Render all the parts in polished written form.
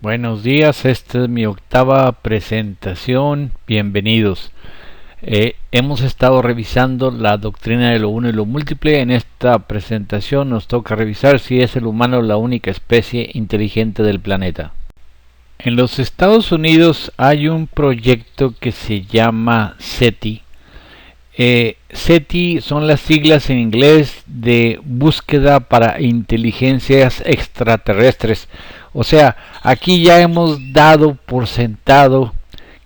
Buenos días, esta es mi octava presentación, bienvenidos. Hemos estado revisando la doctrina de lo uno y lo múltiple. En esta presentación nos toca revisar si es el humano la única especie inteligente del planeta. En los Estados Unidos hay un proyecto que se llama SETI. SETI son las siglas en inglés de búsqueda para inteligencias extraterrestres. O sea, aquí ya hemos dado por sentado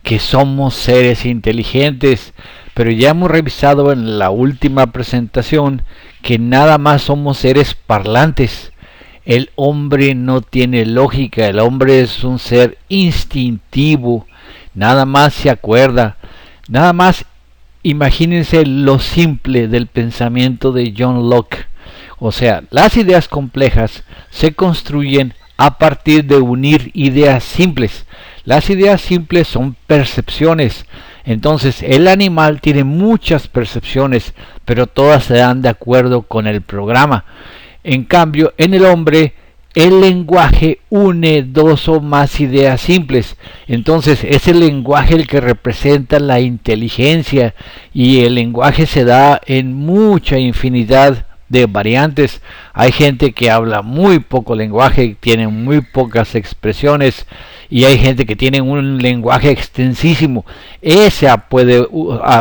que somos seres inteligentes, pero ya hemos revisado en la última presentación que nada más somos seres parlantes. El hombre no tiene lógica, el hombre es un ser instintivo, nada más se acuerda, nada más. Imagínense lo simple del pensamiento de John Locke. O sea, las ideas complejas se construyen a partir de unir ideas simples. Las ideas simples son percepciones. Entonces, el animal tiene muchas percepciones, pero todas se dan de acuerdo con el programa. En cambio, en el hombre, el lenguaje une dos o más ideas simples. Entonces es el lenguaje el que representa la inteligencia, y el lenguaje se da en mucha infinidad de variantes. Hay gente que habla muy poco lenguaje, tiene muy pocas expresiones, y hay gente que tiene un lenguaje extensísimo. Esa puede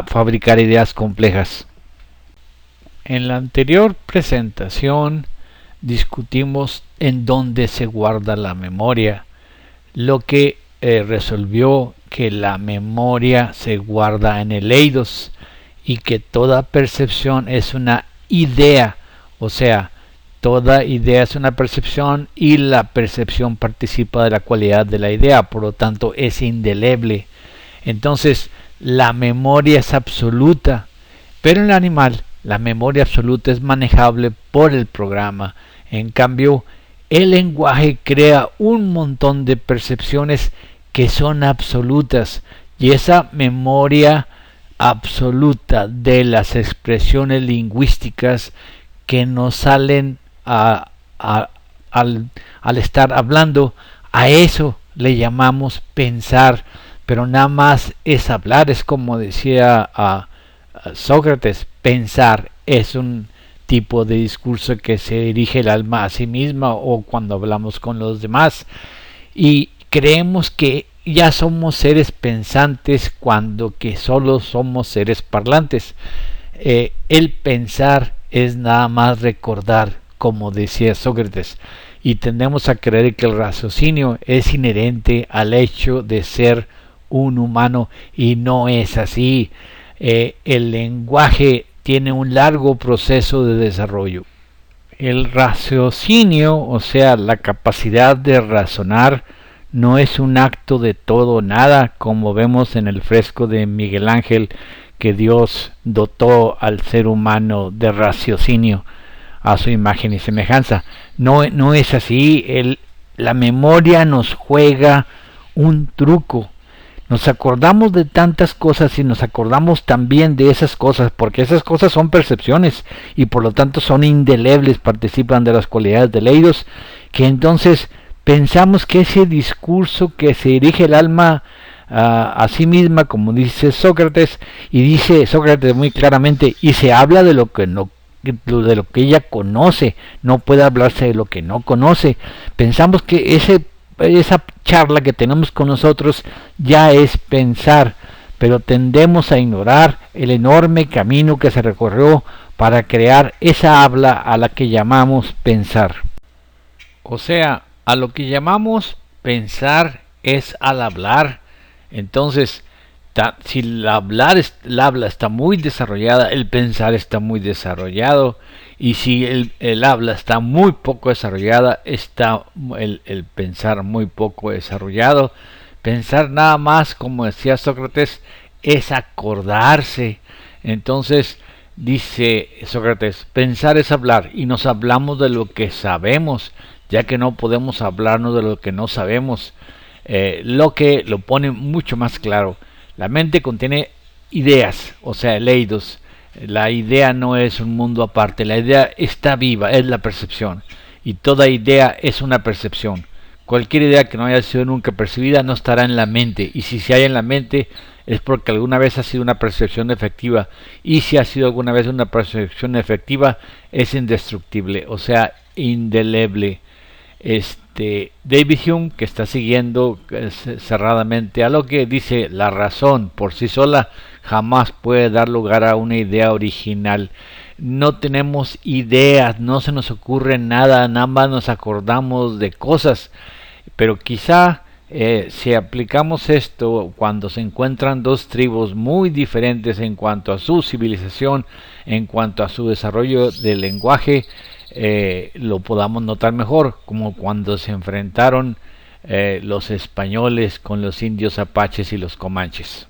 fabricar ideas complejas. En la anterior presentación discutimos en dónde se guarda la memoria, lo que resolvió que la memoria se guarda en el eidos y que toda percepción es una idea. O sea, toda idea es una percepción y la percepción participa de la cualidad de la idea, por lo tanto es indeleble. Entonces la memoria es absoluta, pero en el animal la memoria absoluta es manejable por el programa. En cambio, el lenguaje crea un montón de percepciones que son absolutas, y esa memoria absoluta de las expresiones lingüísticas que nos salen al estar hablando, a eso le llamamos pensar. Pero nada más es hablar, es como decía Sócrates, pensar es un tipo de discurso que se dirige el alma a sí misma o cuando hablamos con los demás, y creemos que ya somos seres pensantes cuando que solo somos seres parlantes. El pensar es nada más recordar, como decía Sócrates, y tendemos a creer que el raciocinio es inherente al hecho de ser un humano, y no es así. El lenguaje tiene un largo proceso de desarrollo. El raciocinio, o sea, la capacidad de razonar, no es un acto de todo o nada, como vemos en el fresco de Miguel Ángel, que Dios dotó al ser humano de raciocinio a su imagen y semejanza. No es así. La memoria nos juega un truco. Nos acordamos de tantas cosas y nos acordamos también de esas cosas, porque esas cosas son percepciones y por lo tanto son indelebles, participan de las cualidades del eidos, que entonces pensamos que ese discurso que se dirige el alma a sí misma, como dice Sócrates, y dice Sócrates muy claramente, y se habla de lo que no, de lo que ella conoce, no puede hablarse de lo que no conoce. Pensamos que esa charla que tenemos con nosotros ya es pensar, pero tendemos a ignorar el enorme camino que se recorrió para crear esa habla a la que llamamos pensar. O sea, a lo que llamamos pensar es al hablar. Entonces, si la habla está muy desarrollada, el pensar está muy desarrollado. Y si el habla está muy poco desarrollada, está el pensar muy poco desarrollado. Pensar nada más, como decía Sócrates, es acordarse. Entonces dice Sócrates, pensar es hablar, y nos hablamos de lo que sabemos, ya que no podemos hablarnos de lo que no sabemos. Lo que lo pone mucho más claro. La mente contiene ideas, o sea, el eidos. La idea no es un mundo aparte, la idea está viva, es la percepción, y toda idea es una percepción. Cualquier idea que no haya sido nunca percibida no estará en la mente, y si se halla en la mente es porque alguna vez ha sido una percepción efectiva, y si ha sido alguna vez una percepción efectiva es indestructible, o sea, indeleble. David Hume, que está siguiendo cerradamente a lo que dice, la razón por sí sola jamás puede dar lugar a una idea original. No tenemos ideas, no se nos ocurre nada, nada más nos acordamos de cosas, pero quizá si aplicamos esto cuando se encuentran dos tribus muy diferentes en cuanto a su civilización, en cuanto a su desarrollo del lenguaje, lo podamos notar mejor, como cuando se enfrentaron los españoles con los indios apaches y los comanches.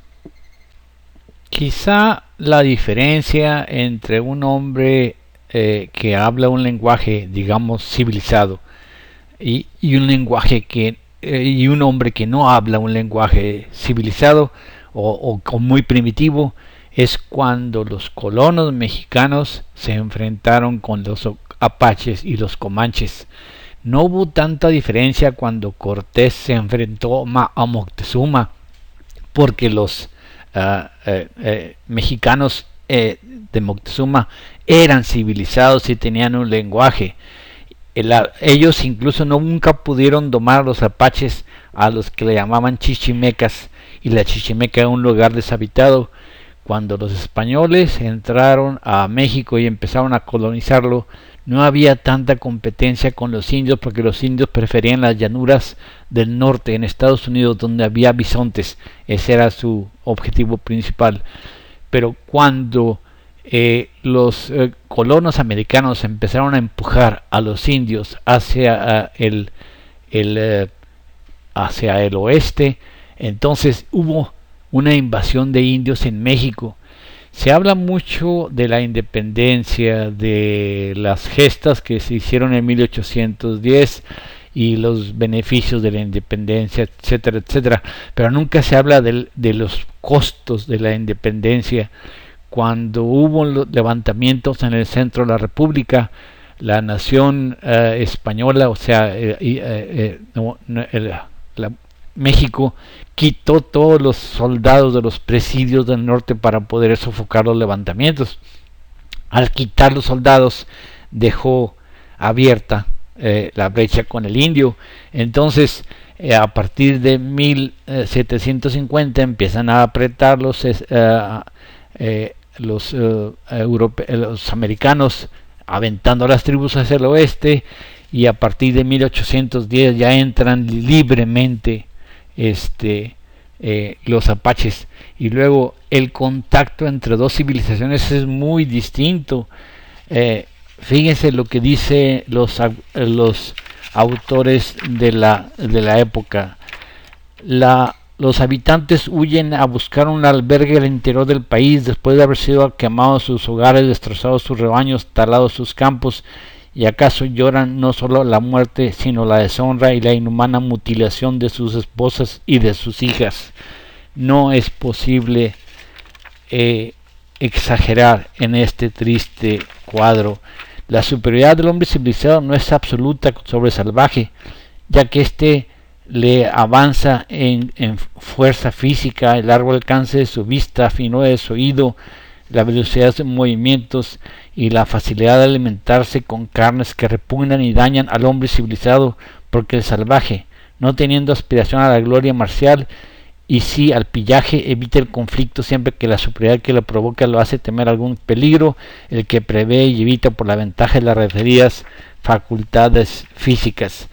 Quizá la diferencia entre un hombre que habla un lenguaje, digamos, civilizado y un lenguaje y un hombre que no habla un lenguaje civilizado o muy primitivo es cuando los colonos mexicanos se enfrentaron con los apaches y los comanches. No hubo tanta diferencia cuando Cortés se enfrentó a Moctezuma, porque los mexicanos de Moctezuma eran civilizados y tenían un lenguaje. Ellos incluso nunca pudieron domar a los apaches, a los que le llamaban chichimecas, y la chichimeca era un lugar deshabitado. Cuando los españoles entraron a México y empezaron a colonizarlo, no había tanta competencia con los indios, porque los indios preferían las llanuras del norte en Estados Unidos, donde había bisontes. Ese era su objetivo principal. Pero cuando los colonos americanos empezaron a empujar a los indios hacia hacia el oeste, entonces hubo una invasión de indios en México. Se habla mucho de la independencia, de las gestas que se hicieron en 1810 y los beneficios de la independencia, etcétera, etcétera, pero nunca se habla de los costos de la independencia. Cuando hubo levantamientos en el centro de la República, la nación española, o sea, México quitó todos los soldados de los presidios del norte para poder sofocar los levantamientos. Al quitar los soldados, dejó abierta la brecha con el indio. Entonces, a partir de 1750 empiezan a apretar los americanos, aventando a las tribus hacia el oeste, y a partir de 1810 ya entran libremente los apaches, y luego el contacto entre dos civilizaciones es muy distinto. Fíjense lo que dicen los autores de la época. Los habitantes huyen a buscar un albergue al interior del país después de haber sido quemados sus hogares, destrozados sus rebaños, talados sus campos, y acaso lloran no solo la muerte, sino la deshonra y la inhumana mutilación de sus esposas y de sus hijas. No es posible exagerar en este triste cuadro. La superioridad del hombre civilizado no es absoluta sobre el salvaje, ya que éste le avanza en fuerza física, el largo alcance de su vista, finura de su oído, la velocidad de sus movimientos y la facilidad de alimentarse con carnes que repugnan y dañan al hombre civilizado, porque el salvaje, no teniendo aspiración a la gloria marcial y sí al pillaje, evita el conflicto siempre que la superioridad que lo provoca lo hace temer algún peligro, el que prevé y evita por la ventaja de las referidas facultades físicas.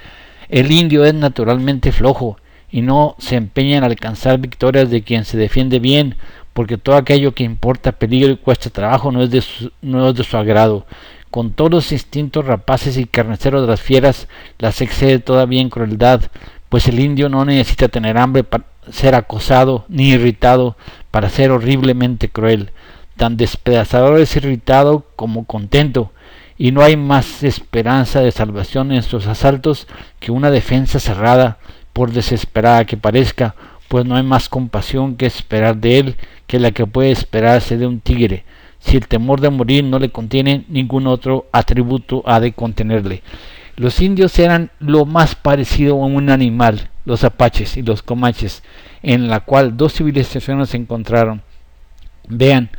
El indio es naturalmente flojo y no se empeña en alcanzar victorias de quien se defiende bien, porque todo aquello que importa peligro y cuesta trabajo no es de su agrado. Con todos los instintos rapaces y carniceros de las fieras, las excede todavía en crueldad, pues el indio no necesita tener hambre para ser acosado, ni irritado para ser horriblemente cruel. Tan despedazador es irritado como contento, y no hay más esperanza de salvación en sus asaltos que una defensa cerrada, por desesperada que parezca, pues no hay más compasión que esperar de él que la que puede esperarse de un tigre. Si el temor de morir no le contiene, ningún otro atributo ha de contenerle. Los indios eran lo más parecido a un animal, los apaches y los comanches, en la cual dos civilizaciones se encontraron. Vean,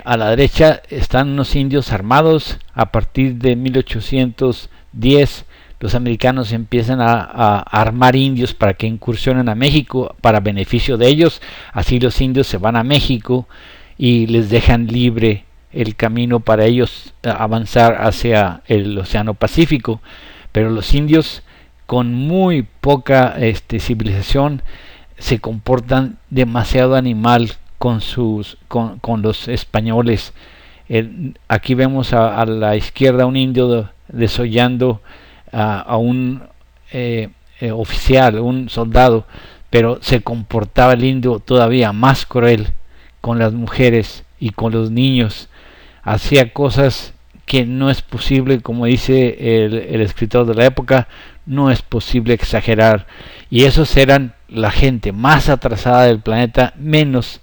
a la derecha están unos indios armados. A partir de 1810 los americanos empiezan a armar indios para que incursionen a México para beneficio de ellos. Así los indios se van a México y les dejan libre el camino para ellos avanzar hacia el Océano Pacífico. Pero los indios, con muy poca civilización, se comportan demasiado animal con los españoles. Aquí vemos a la izquierda un indio desollando a un oficial, un soldado, pero se comportaba el indio todavía más cruel con las mujeres y con los niños. Hacía cosas que no es posible, como dice el escritor de la época, no es posible exagerar. Y esos eran la gente más atrasada del planeta, menos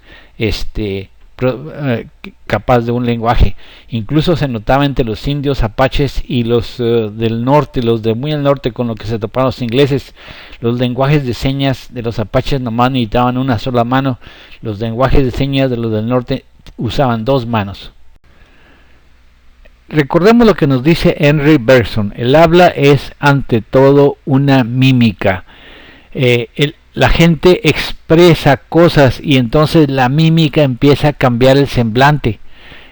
capaz de un lenguaje. Incluso se notaba entre los indios apaches y los del norte, los de muy al norte, con lo que se toparon los ingleses. Los lenguajes de señas de los apaches nomás necesitaban una sola mano. Los lenguajes de señas de los del norte usaban dos manos. Recordemos lo que nos dice Henry Bergson: el habla es ante todo una mímica. La gente expresa cosas y entonces la mímica empieza a cambiar el semblante.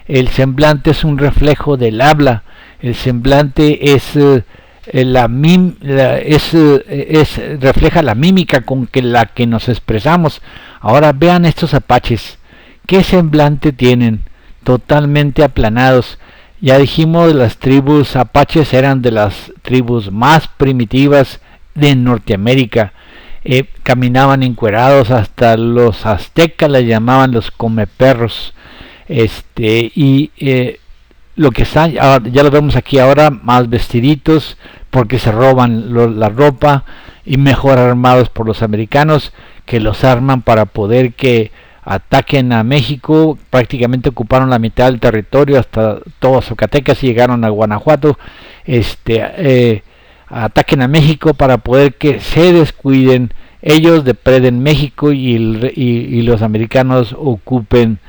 El semblante es un reflejo del habla. El semblante refleja la mímica con la que nos expresamos. Ahora vean estos apaches. ¿Qué semblante tienen? Totalmente aplanados. Ya dijimos, las tribus apaches eran de las tribus más primitivas de Norteamérica. Caminaban encuerados, hasta los aztecas les llamaban los comeperros. Lo que están, ya lo vemos aquí ahora, más vestiditos, porque se roban la ropa, y mejor armados por los americanos, que los arman para poder que ataquen a México. Prácticamente ocuparon la mitad del territorio, hasta todo Zacatecas, y llegaron a Guanajuato. Ataquen a México para poder que se descuiden, ellos depreden México y los americanos ocupen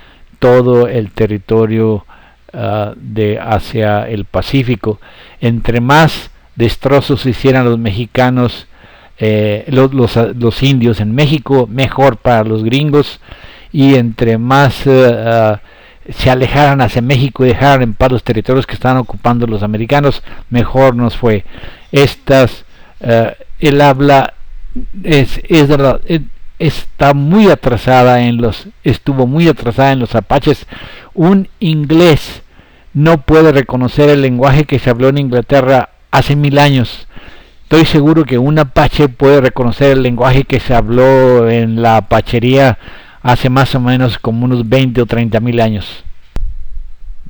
todo el territorio hacia el Pacífico. Entre más destrozos hicieran los mexicanos, los indios en México, mejor para los gringos. Y entre más se alejaran hacia México y dejaran en paz los territorios que estaban ocupando los americanos, mejor nos fue. El habla está muy atrasada estuvo muy atrasada en los apaches. Un inglés no puede reconocer el lenguaje que se habló en Inglaterra hace 1000 años. Estoy seguro que un apache puede reconocer el lenguaje que se habló en la apachería hace más o menos como unos 20 o 30 mil años.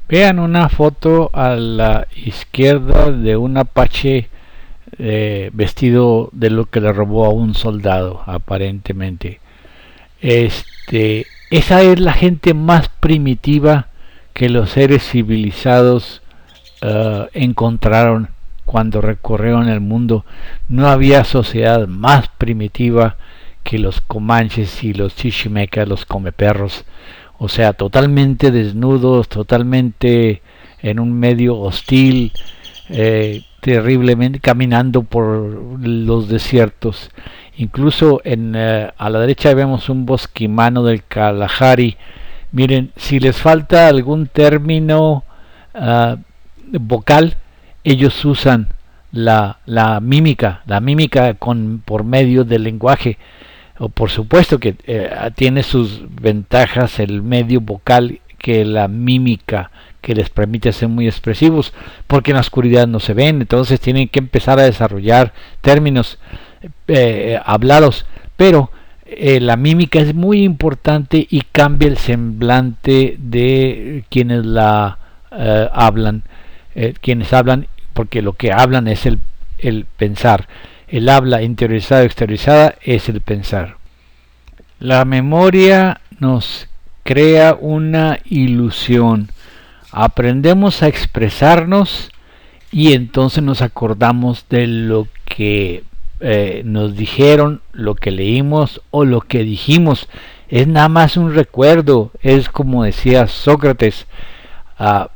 Vean una foto a la izquierda de un apache vestido de lo que le robó a un soldado, aparentemente. Esa es la gente más primitiva que los seres civilizados encontraron cuando recorrieron el mundo. No había sociedad más primitiva que los comanches y los chichimecas, los comeperros. O sea, totalmente desnudos, totalmente en un medio hostil, terriblemente caminando por los desiertos. Incluso a la derecha vemos un bosquimano del Kalahari. Miren, si les falta algún término vocal, ellos usan la mímica por medio del lenguaje. Por supuesto que tiene sus ventajas el medio vocal, que la mímica, que les permite ser muy expresivos, porque en la oscuridad no se ven. Entonces tienen que empezar a desarrollar términos hablados, pero la mímica es muy importante y cambia el semblante de quienes la hablan, porque lo que hablan es el pensar. El habla interiorizada o exteriorizada es el pensar. La memoria nos crea una ilusión. Aprendemos a expresarnos y entonces nos acordamos de lo que nos dijeron, lo que leímos o lo que dijimos. Es nada más un recuerdo, es como decía Sócrates,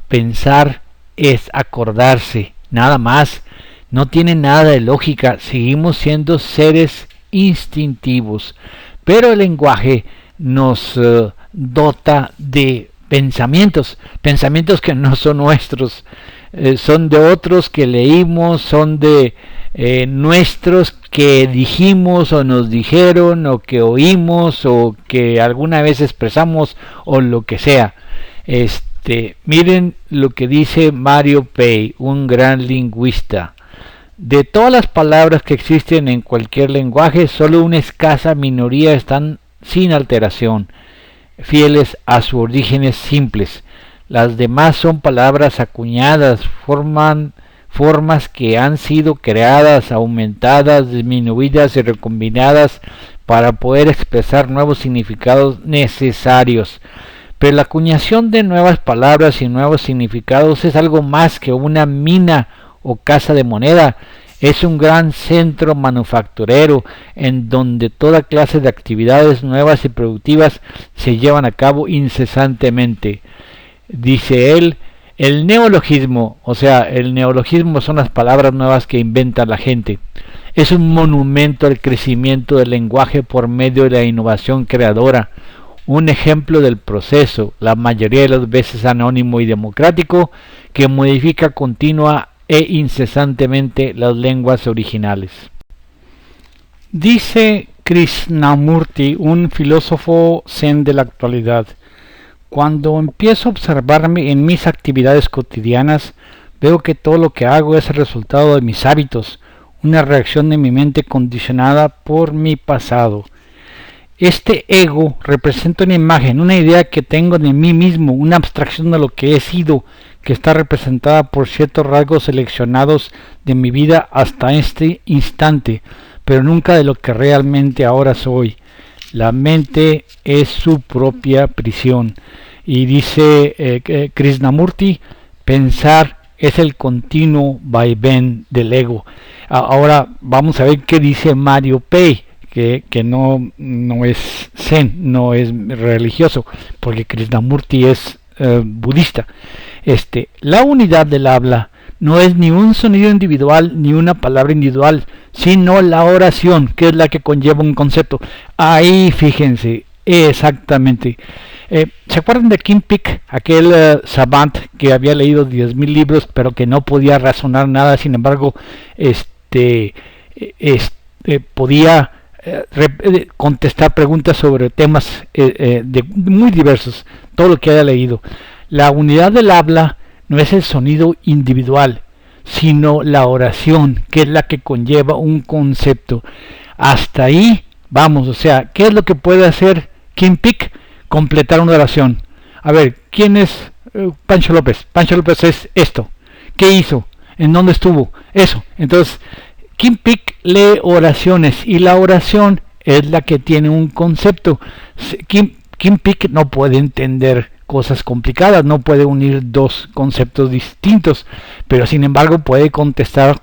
pensar es acordarse, nada más. No tiene nada de lógica, seguimos siendo seres instintivos, pero el lenguaje nos dota de pensamientos, pensamientos que no son nuestros, son de otros que leímos, son de nuestros que dijimos o nos dijeron o que oímos o que alguna vez expresamos o lo que sea. Miren lo que dice Mario Pei, un gran lingüista. De todas las palabras que existen en cualquier lenguaje, solo una escasa minoría están sin alteración, fieles a sus orígenes simples. Las demás son palabras acuñadas, formas que han sido creadas, aumentadas, disminuidas y recombinadas para poder expresar nuevos significados necesarios. Pero la acuñación de nuevas palabras y nuevos significados es algo más que una mina o casa de moneda. Es un gran centro manufacturero en donde toda clase de actividades nuevas y productivas se llevan a cabo incesantemente. Dice él, el neologismo, o sea, el neologismo son las palabras nuevas que inventa la gente. Es un monumento al crecimiento del lenguaje por medio de la innovación creadora. Un ejemplo del proceso, la mayoría de las veces anónimo y democrático, que modifica continua e incesantemente las lenguas originales. Dice Krishnamurti, un filósofo zen de la actualidad: cuando empiezo a observarme en mis actividades cotidianas, veo que todo lo que hago es el resultado de mis hábitos, una reacción de mi mente condicionada por mi pasado. Este ego representa una imagen, una idea que tengo de mí mismo, una abstracción de lo que he sido, que está representada por ciertos rasgos seleccionados de mi vida hasta este instante, pero nunca de lo que realmente ahora soy. La mente es su propia prisión. Y dice Krishnamurti, pensar es el continuo vaivén del ego. Ahora vamos a ver qué dice Mario Pei, que no es zen, no es religioso, porque Krishnamurti es budista. La unidad del habla no es ni un sonido individual ni una palabra individual, sino la oración, que es la que conlleva un concepto. Ahí fíjense, exactamente. ¿Se acuerdan de Kim Peek, aquel savant que había leído 10.000 libros pero que no podía razonar nada? Sin embargo, podía contestar preguntas sobre temas muy diversos, todo lo que haya leído. La unidad del habla no es el sonido individual, sino la oración, que es la que conlleva un concepto. Hasta ahí vamos. O sea, ¿qué es lo que puede hacer Kim Peek? Completar una oración. A ver, ¿quién es Pancho López? Pancho López es esto. ¿Qué hizo? ¿En dónde estuvo? Eso. Entonces, Kim Peek lee oraciones y la oración es la que tiene un concepto. Kim Peek no puede entender cosas complicadas, no puede unir dos conceptos distintos, pero sin embargo puede contestar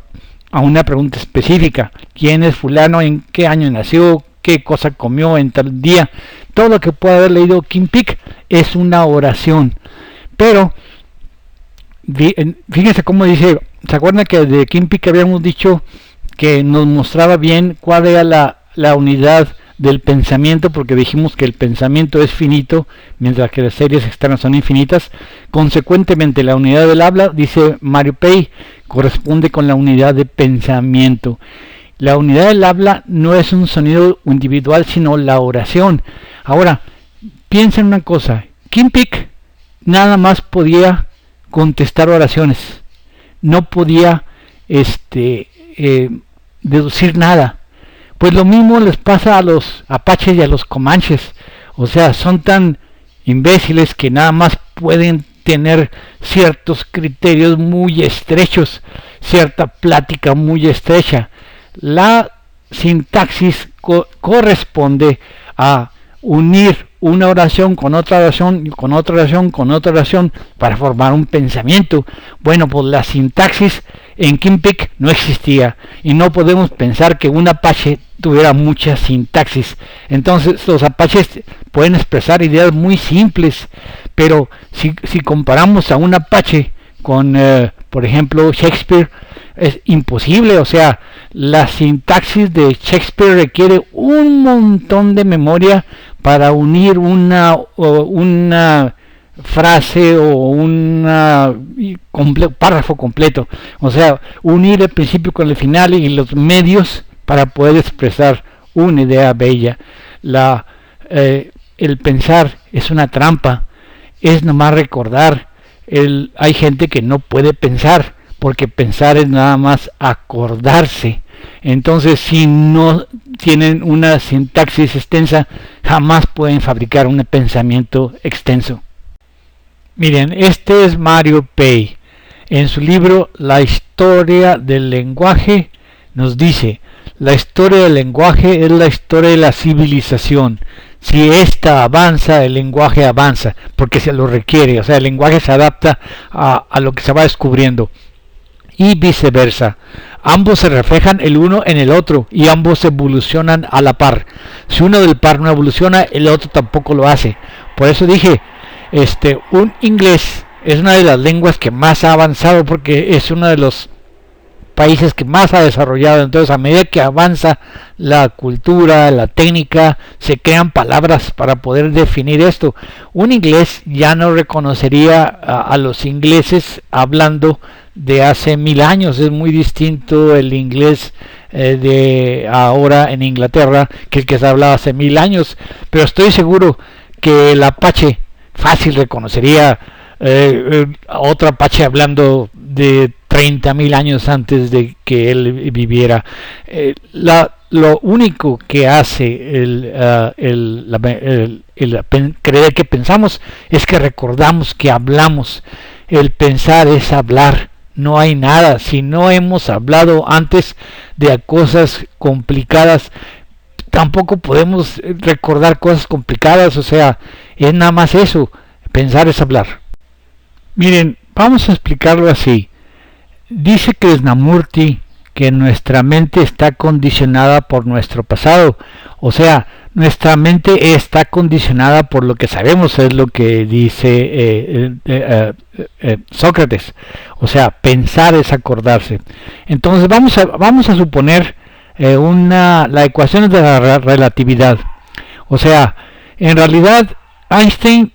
a una pregunta específica. ¿Quién es fulano? ¿En qué año nació? ¿Qué cosa comió en tal día? Todo lo que puede haber leído Kim Peek es una oración. Pero fíjense cómo dice, ¿se acuerdan que de Kim Peek habíamos dicho que nos mostraba bien cuál era la unidad del pensamiento? Porque dijimos que el pensamiento es finito, mientras que las series externas son infinitas. Consecuentemente, la unidad del habla, dice Mario Pei, corresponde con la unidad de pensamiento. La unidad del habla no es un sonido individual, sino la oración. Ahora, piensen una cosa. Kim Peek nada más podía contestar oraciones. No podía deducir nada. Pues lo mismo les pasa a los apaches y a los comanches. O sea, son tan imbéciles que nada más pueden tener ciertos criterios muy estrechos, cierta plática muy estrecha. La sintaxis corresponde a unir una oración con otra oración, con otra oración, con otra oración para formar un pensamiento. Bueno, pues la sintaxis en Kimpic no existía y no podemos pensar que un apache tuviera mucha sintaxis. Entonces los apaches pueden expresar ideas muy simples, pero si comparamos a un apache con, por ejemplo, Shakespeare, es imposible. O sea, la sintaxis de Shakespeare requiere un montón de memoria para unir una frase o un párrafo completo. O sea, unir el principio con el final y los medios para poder expresar una idea bella. El pensar es una trampa, es nomás recordar. Hay gente que no puede pensar, porque pensar es nada más acordarse. Entonces, si no tienen una sintaxis extensa, jamás pueden fabricar un pensamiento extenso. Miren, este es Mario Pei. En su libro La historia del lenguaje nos dice: la historia del lenguaje es la historia de la civilización. Si ésta avanza, el lenguaje avanza, porque se lo requiere. O sea, el lenguaje se adapta a lo que se va descubriendo. Y viceversa. Ambos se reflejan el uno en el otro y ambos evolucionan a la par. Si uno del par no evoluciona, el otro tampoco lo hace. Por eso dije, un inglés es una de las lenguas que más ha avanzado, porque es uno de los países que más ha desarrollado. Entonces, a medida que avanza la cultura, la técnica, se crean palabras para poder definir esto. Un inglés ya no reconocería a los ingleses hablando de hace 1000 años. Es muy distinto el inglés de ahora en Inglaterra que el que se hablaba hace 1000 años. Pero estoy seguro que el apache fácil reconocería a otro apache hablando de 30.000 años antes de que él viviera. Lo único que hace creer que pensamos es que recordamos que hablamos. El pensar es hablar. No hay nada. Si no hemos hablado antes de cosas complicadas, tampoco podemos recordar cosas complicadas. O sea, es nada más eso. Pensar es hablar. Miren, vamos a explicarlo así. Dice Krishnamurti que nuestra mente está condicionada por nuestro pasado. O sea, nuestra mente está condicionada por lo que sabemos, es lo que dice Sócrates. O sea, pensar es acordarse. Entonces vamos a suponer la ecuación de la relatividad. O sea, en realidad Einstein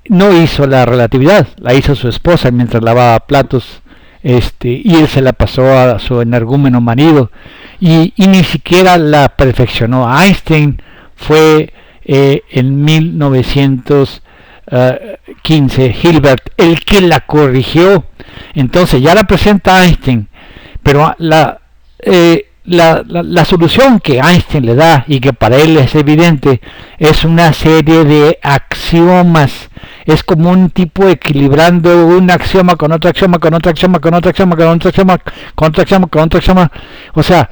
no hizo la relatividad, la hizo su esposa mientras lavaba platos. Y él se la pasó a su energúmeno marido y ni siquiera la perfeccionó. Einstein fue en 1915 Hilbert el que la corrigió. Entonces ya la presenta Einstein, pero la solución que Einstein le da, y que para él es evidente, es una serie de axiomas. Es como un tipo equilibrando un axioma con otro axioma, con otro axioma, con otro axioma, con otro axioma, con otro axioma, con otro axioma. O sea,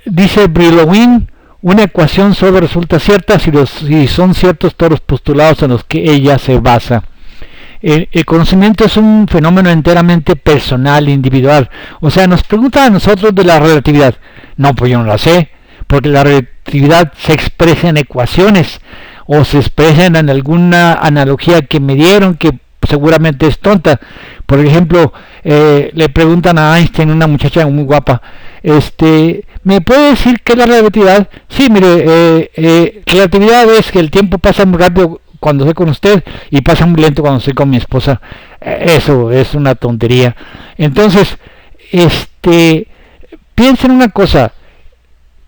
dice Brillouin, una ecuación solo resulta cierta si son ciertos todos los postulados en los que ella se basa. El conocimiento es un fenómeno enteramente personal, individual. O sea, nos preguntan a nosotros de la relatividad. No, pues yo no la sé, porque la relatividad se expresa en ecuaciones, o se expresan en alguna analogía que me dieron, que seguramente es tonta. Por ejemplo, le preguntan a Einstein, una muchacha muy guapa, ¿me puede decir qué es la relatividad? Sí, mire, relatividad es que el tiempo pasa muy rápido cuando estoy con usted y pasa muy lento cuando estoy con mi esposa. Eso es una tontería. Entonces, piensen una cosa: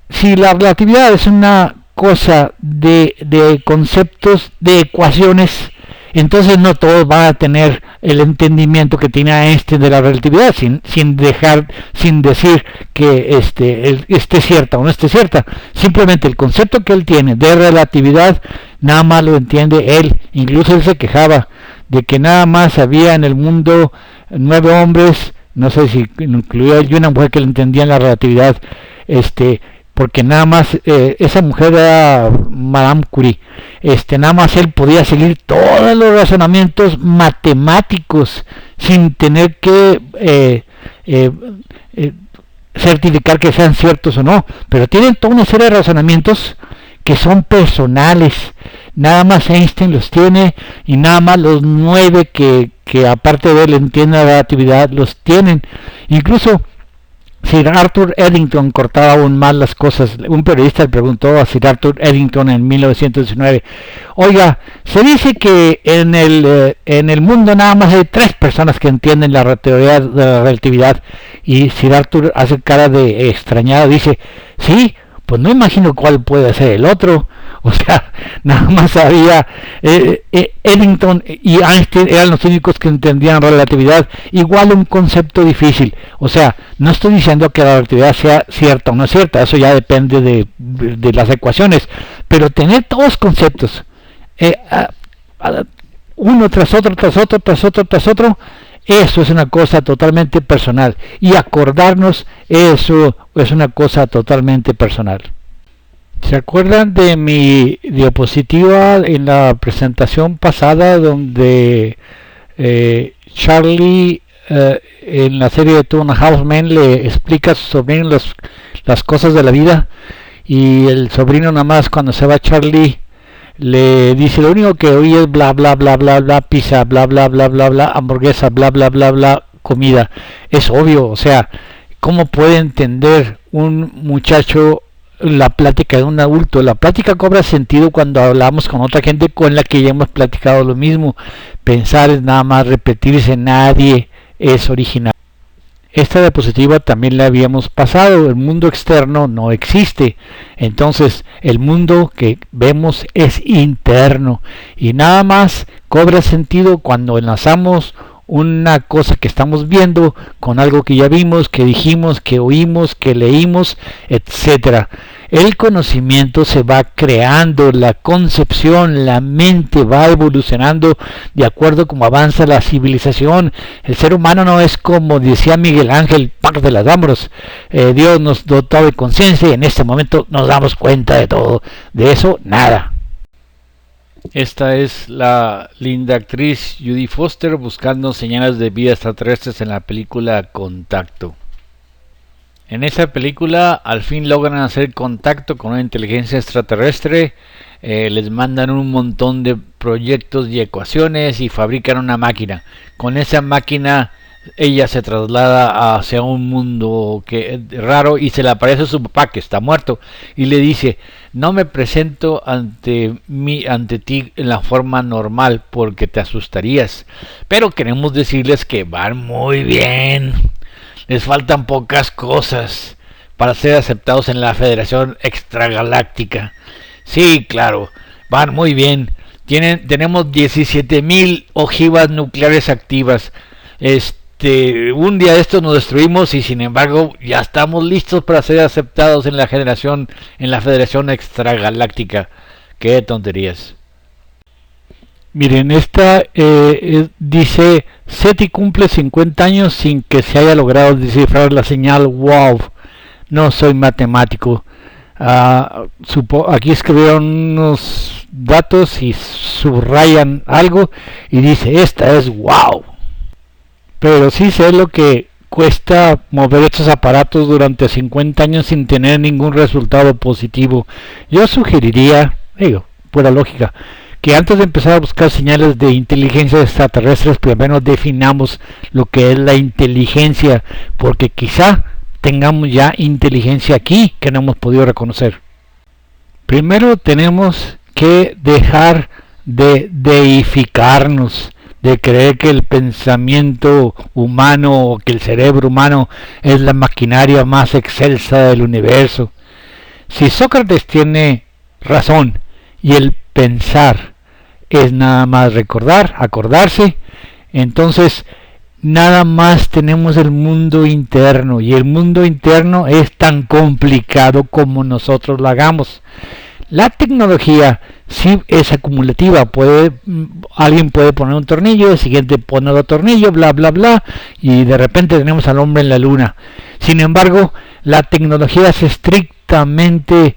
si la relatividad es una cosa de conceptos, de ecuaciones, entonces no todos van a tener el entendimiento que tiene Einstein de la relatividad, sin decir que esté cierta o no esté cierta. Simplemente el concepto que él tiene de relatividad nada más lo entiende él. Incluso él se quejaba de que nada más había en el mundo 9 hombres, no sé si incluía yo una mujer, que le entendían la relatividad, porque nada más esa mujer era Madame Curie, nada más él podía seguir todos los razonamientos matemáticos sin tener que certificar que sean ciertos o no, pero tienen toda una serie de razonamientos que son personales. Nada más Einstein los tiene, y nada más los 9 que aparte de él entienden la relatividad los tienen. Incluso Sir Arthur Eddington cortaba aún más las cosas. Un periodista le preguntó a Sir Arthur Eddington en 1919, oiga, se dice que en el mundo nada más hay 3 personas que entienden la teoría de la relatividad, y Sir Arthur hace cara de extrañado, dice, sí, pues no imagino cuál puede ser el otro. O sea, nada más había Eddington y Einstein eran los únicos que entendían relatividad. Igual un concepto difícil. O sea, no estoy diciendo que la relatividad sea cierta o no cierta, eso ya depende de las ecuaciones. Pero tener todos los conceptos, uno tras otro, tras otro, tras otro, tras otro, eso es una cosa totalmente personal. Y acordarnos, eso es una cosa totalmente personal. ¿Se acuerdan de mi diapositiva en la presentación pasada donde Charlie en la serie de Two and a Half Men le explica a su sobrino las cosas de la vida, y el sobrino nada más cuando se va Charlie le dice lo único que oye es bla bla bla bla bla, pizza, bla bla bla bla bla, hamburguesa, bla bla bla bla, comida? Es obvio, o sea, ¿cómo puede entender un muchacho la plática de un adulto? La plática cobra sentido cuando hablamos con otra gente con la que ya hemos platicado lo mismo. Pensar es nada más repetirse, nadie es original. Esta diapositiva también la habíamos pasado. El mundo externo no existe, entonces el mundo que vemos es interno, y nada más cobra sentido cuando enlazamos una cosa que estamos viendo con algo que ya vimos, que dijimos, que oímos, que leímos, etcétera. El conocimiento se va creando, la concepción, la mente va evolucionando de acuerdo como avanza la civilización. El ser humano no es como decía Miguel Ángel, Pac de las Ambros, Dios nos dotó de conciencia y en este momento nos damos cuenta de todo. De eso, nada. Esta es la linda actriz Judy Foster buscando señales de vida extraterrestres en la película Contacto. En esa película al fin logran hacer contacto con una inteligencia extraterrestre, les mandan un montón de proyectos y ecuaciones y fabrican una máquina. Con esa máquina ella se traslada hacia un mundo raro y se le aparece a su papá que está muerto y le dice: no me presento ante ti en la forma normal porque te asustarías, pero queremos decirles que van muy bien, les faltan pocas cosas para ser aceptados en la Federación Extragaláctica. Sí, claro, van muy bien. Tenemos 17,000 ojivas nucleares activas. Un día de estos nos destruimos y sin embargo ya estamos listos para ser aceptados en la Federación Extragaláctica. Qué tonterías. Miren, esta dice: SETI cumple 50 años sin que se haya logrado descifrar la señal WOW. No soy matemático. Aquí escribieron unos datos y subrayan algo y dice: esta es WOW. Pero sí sé lo que cuesta mover estos aparatos durante 50 años sin tener ningún resultado positivo. Yo sugeriría, pura lógica, que antes de empezar a buscar señales de inteligencia extraterrestres, primero definamos lo que es la inteligencia, porque quizá tengamos ya inteligencia aquí que no hemos podido reconocer. Primero tenemos que dejar de deificarnos, de creer que el pensamiento humano o que el cerebro humano es la maquinaria más excelsa del universo. Si Sócrates tiene razón y el pensar es nada más recordar, acordarse, entonces nada más tenemos el mundo interno, y el mundo interno es tan complicado como nosotros lo hagamos. La tecnología sí es acumulativa, alguien puede poner un tornillo, el siguiente pone otro tornillo, bla bla bla, y de repente tenemos al hombre en la luna. Sin embargo, la tecnología es estricta altamente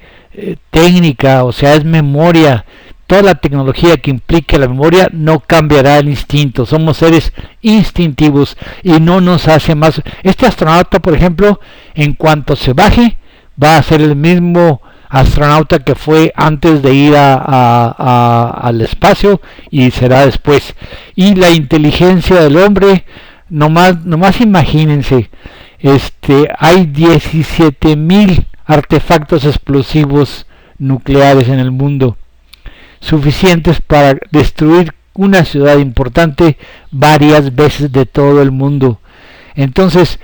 técnica, o sea, es memoria. Toda la tecnología que implique la memoria no cambiará el instinto. Somos seres instintivos y no nos hace más. Este astronauta, por ejemplo, en cuanto se baje, va a ser el mismo astronauta que fue antes de ir al espacio y será después. Y la inteligencia del hombre, nomás imagínense, hay 17,000 artefactos explosivos nucleares en el mundo, suficientes para destruir una ciudad importante varias veces de todo el mundo. Entonces,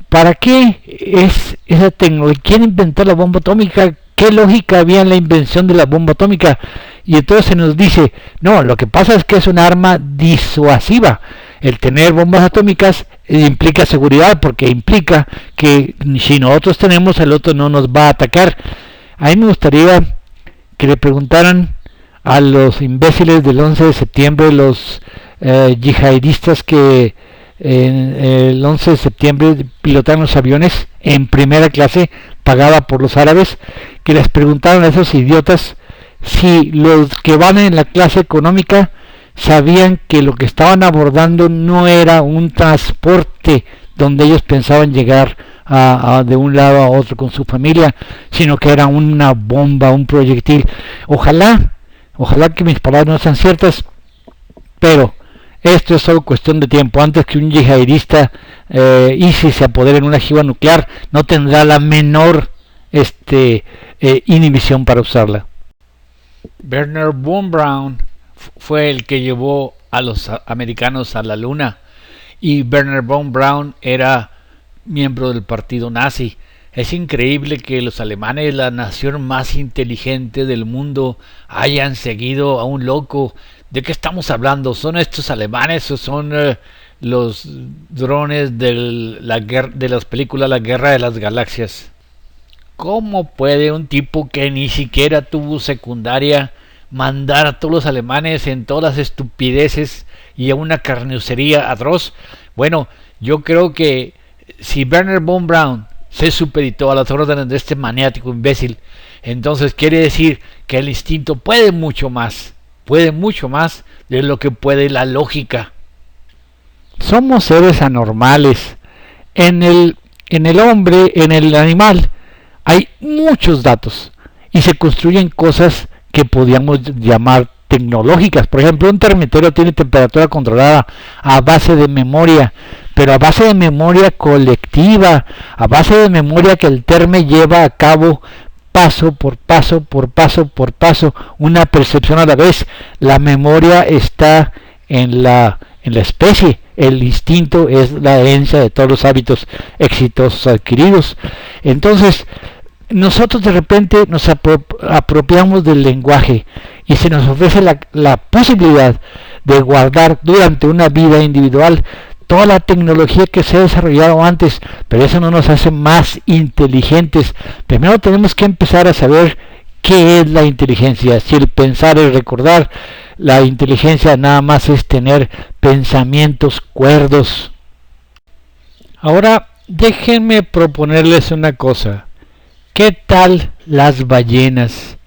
¿para qué es esa tecnología? ¿Quién inventó la bomba atómica? ¿Qué lógica había en la invención de la bomba atómica? Y entonces se nos dice, no, lo que pasa es que es un arma disuasiva. El tener bombas atómicas implica seguridad, porque implica que si nosotros tenemos, el otro no nos va a atacar. A mí me gustaría que le preguntaran a los imbéciles del 11 de septiembre, los yihadistas que el 11 de septiembre pilotaron los aviones en primera clase pagada por los árabes, que les preguntaron a esos idiotas si los que van en la clase económica sabían que lo que estaban abordando no era un transporte donde ellos pensaban llegar de un lado a otro con su familia, sino que era una bomba, un proyectil. Ojalá que mis palabras no sean ciertas, pero esto es solo cuestión de tiempo. Antes que un yihadista ISIS se apodere en una ojiva nuclear, no tendrá la menor inhibición para usarla. Wernher von Braun fue el que llevó a los americanos a la luna, y Wernher von Braun era miembro del partido nazi. Es increíble que los alemanes, la nación más inteligente del mundo, hayan seguido a un loco. ¿De qué estamos hablando? ¿Son estos alemanes o son los drones de las películas La Guerra de las Galaxias? ¿Cómo puede un tipo que ni siquiera tuvo secundaria mandar a todos los alemanes en todas las estupideces y a una carnicería atroz? Bueno, yo creo que si Wernher von Braun se supeditó a las órdenes de este maniático imbécil, entonces quiere decir que el instinto puede mucho más de lo que puede la lógica. Somos seres anormales. En el hombre, en el animal, hay muchos datos y se construyen cosas que podríamos llamar tecnológicas. Por ejemplo, un termitero tiene temperatura controlada a base de memoria, pero a base de memoria colectiva, a base de memoria que el terme lleva a cabo paso por paso, una percepción a la vez. La memoria está en la especie. El instinto es la herencia de todos los hábitos exitosos adquiridos. Entonces, nosotros de repente nos apropiamos del lenguaje y se nos ofrece la posibilidad de guardar durante una vida individual toda la tecnología que se ha desarrollado antes, pero eso no nos hace más inteligentes. Primero tenemos que empezar a saber qué es la inteligencia. Si el pensar es recordar, la inteligencia nada más es tener pensamientos cuerdos. Ahora déjenme proponerles una cosa. ¿Qué tal las ballenas?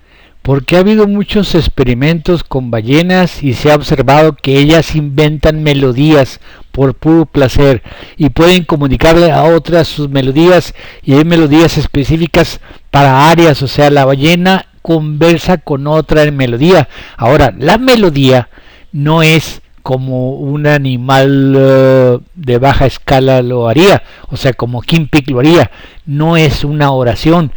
Porque ha habido muchos experimentos con ballenas y se ha observado que ellas inventan melodías por puro placer y pueden comunicarle a otras sus melodías, y hay melodías específicas para áreas. O sea, la ballena conversa con otra en melodía. Ahora, la melodía no es como un animal de baja escala lo haría, o sea, como Kim Peek lo haría. No es una oración.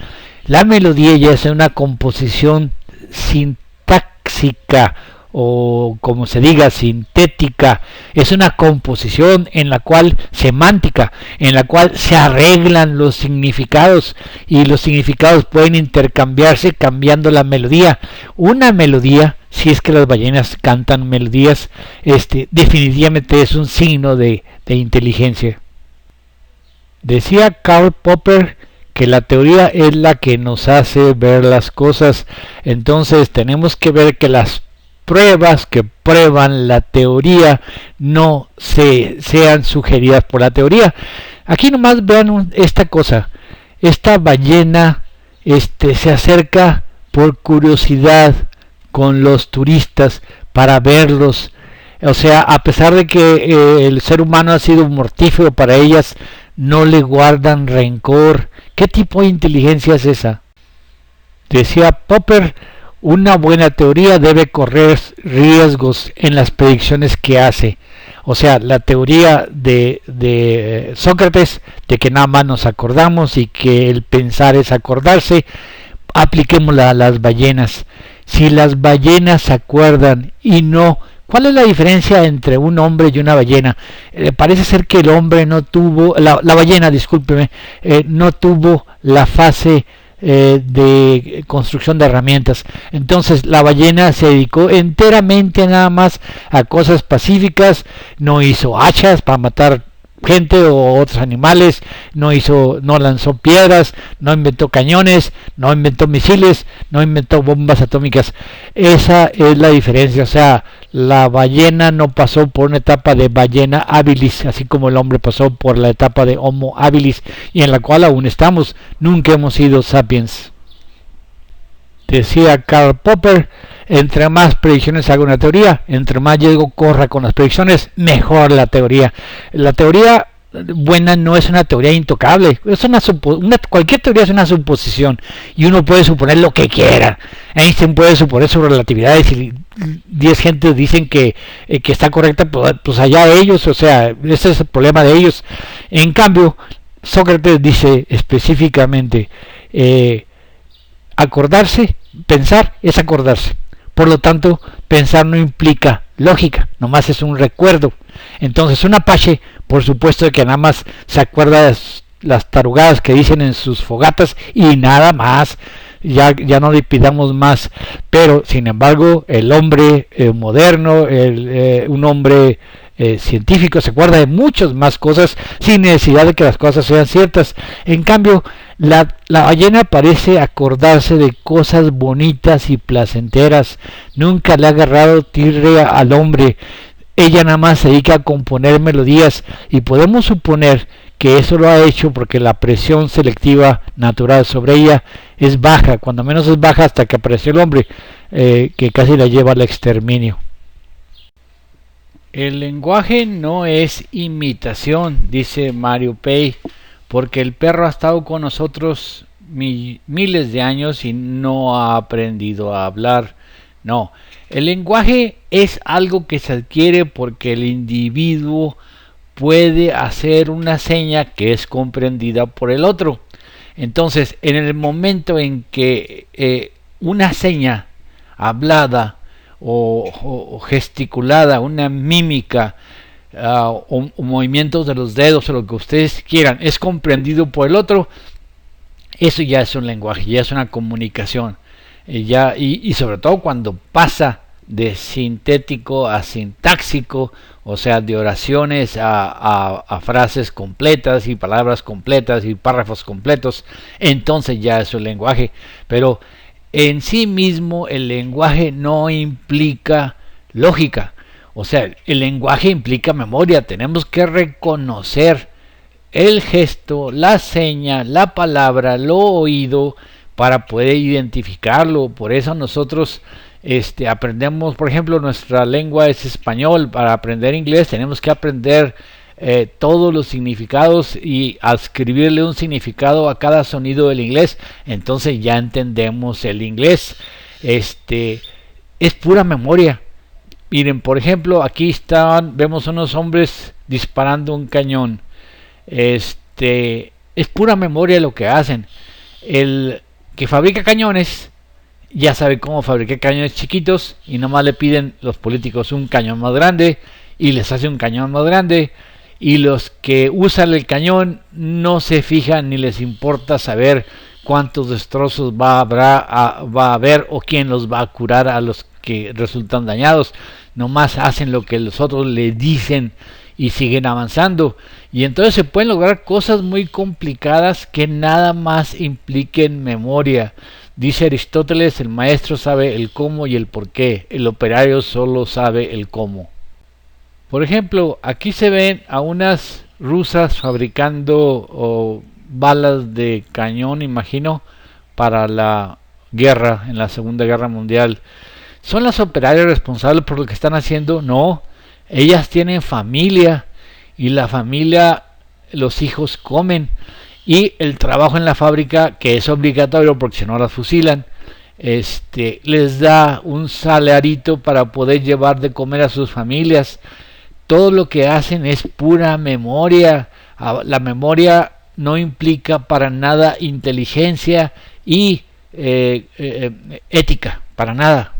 La melodía ya es una composición sintáxica, o como se diga, sintética. Es una composición en la cual, semántica, en la cual se arreglan los significados, y los significados pueden intercambiarse cambiando la melodía. Una melodía, si es que las ballenas cantan melodías, definitivamente es un signo de inteligencia. Decía Karl Popper que la teoría es la que nos hace ver las cosas. Entonces tenemos que ver que las pruebas que prueban la teoría no sean sugeridas por la teoría. Aquí nomás vean esta cosa. Esta ballena se acerca por curiosidad con los turistas para verlos. O sea, a pesar de que el ser humano ha sido mortífero para ellas, no le guardan rencor. ¿Qué tipo de inteligencia es esa? Decía Popper, una buena teoría debe correr riesgos en las predicciones que hace. O sea, la teoría de Sócrates, de que nada más nos acordamos y que el pensar es acordarse, apliquémosla a las ballenas. Si las ballenas se acuerdan y no, ¿cuál es la diferencia entre un hombre y una ballena? Parece ser que el hombre no tuvo, la ballena, discúlpeme, no tuvo la fase de construcción de herramientas. Entonces la ballena se dedicó enteramente nada más a cosas pacíficas, no hizo hachas para matar gente o otros animales, no lanzó piedras, no inventó cañones, no inventó misiles, no inventó bombas atómicas. Esa es la diferencia. O sea, la ballena no pasó por una etapa de ballena habilis, así como el hombre pasó por la etapa de Homo habilis, y en la cual aún estamos. Nunca hemos sido sapiens. Decía Karl Popper, entre más predicciones haga una teoría, entre más Diego corra con las predicciones, mejor la teoría. La teoría buena no es una teoría intocable, es cualquier teoría es una suposición y uno puede suponer lo que quiera. Einstein puede suponer su relatividad y si 10 gentes dicen que está correcta, pues allá ellos, o sea, ese es el problema de ellos. En cambio, Sócrates dice específicamente, acordarse, pensar es acordarse. Por lo tanto, pensar no implica lógica, nomás es un recuerdo. Entonces, un apache, por supuesto que nada más se acuerda de las tarugadas que dicen en sus fogatas y nada más. Ya no le pidamos más. Pero, sin embargo, el hombre moderno, un hombre científico, se acuerda de muchas más cosas sin necesidad de que las cosas sean ciertas. En cambio, la ballena parece acordarse de cosas bonitas y placenteras. Nunca le ha agarrado tirria al hombre. Ella nada más se dedica a componer melodías y podemos suponer que eso lo ha hecho porque la presión selectiva natural sobre ella es baja, cuando menos es baja hasta que apareció el hombre, que casi la lleva al exterminio. El lenguaje no es imitación, dice Mario Pei, porque el perro ha estado con nosotros miles de años y no ha aprendido a hablar. No, el lenguaje es algo que se adquiere porque el individuo puede hacer una seña que es comprendida por el otro. Entonces, en el momento en que una seña hablada o gesticulada, una mímica, o movimientos de los dedos o lo que ustedes quieran, es comprendido por el otro, eso ya es un lenguaje, ya es una comunicación. Y sobre todo cuando pasa de sintético a sintáxico, o sea, de oraciones a frases completas y palabras completas y párrafos completos, entonces ya es un lenguaje. Pero en sí mismo el lenguaje no implica lógica. O sea, el lenguaje implica memoria. Tenemos que reconocer el gesto, la seña, la palabra, lo oído para poder identificarlo. Por eso nosotros aprendemos, por ejemplo, nuestra lengua es español. Para aprender inglés tenemos que aprender todos los significados y adscribirle un significado a cada sonido del inglés. Entonces ya entendemos el inglés. Es pura memoria. Miren, por ejemplo, aquí vemos unos hombres disparando un cañón. Es pura memoria lo que hacen. El que fabrica cañones ya sabe cómo fabricar cañones chiquitos y nomás le piden los políticos un cañón más grande y les hace un cañón más grande, y los que usan el cañón no se fijan ni les importa saber cuántos destrozos va a haber o quién los va a curar a los que resultan dañados. Nomás hacen lo que los otros le dicen y siguen avanzando, y entonces se pueden lograr cosas muy complicadas que nada más impliquen memoria. Dice Aristóteles, el maestro sabe el cómo y el por qué, el operario solo sabe el cómo. Por ejemplo, aquí se ven a unas rusas fabricando balas de cañón, imagino, para la guerra, en la Segunda Guerra Mundial. ¿Son las operarias responsables por lo que están haciendo? No, ellas tienen familia y la familia, los hijos comen, y el trabajo en la fábrica, que es obligatorio porque si no las fusilan, les da un salarito para poder llevar de comer a sus familias. Todo lo que hacen es pura memoria. La memoria no implica para nada inteligencia y ética, para nada.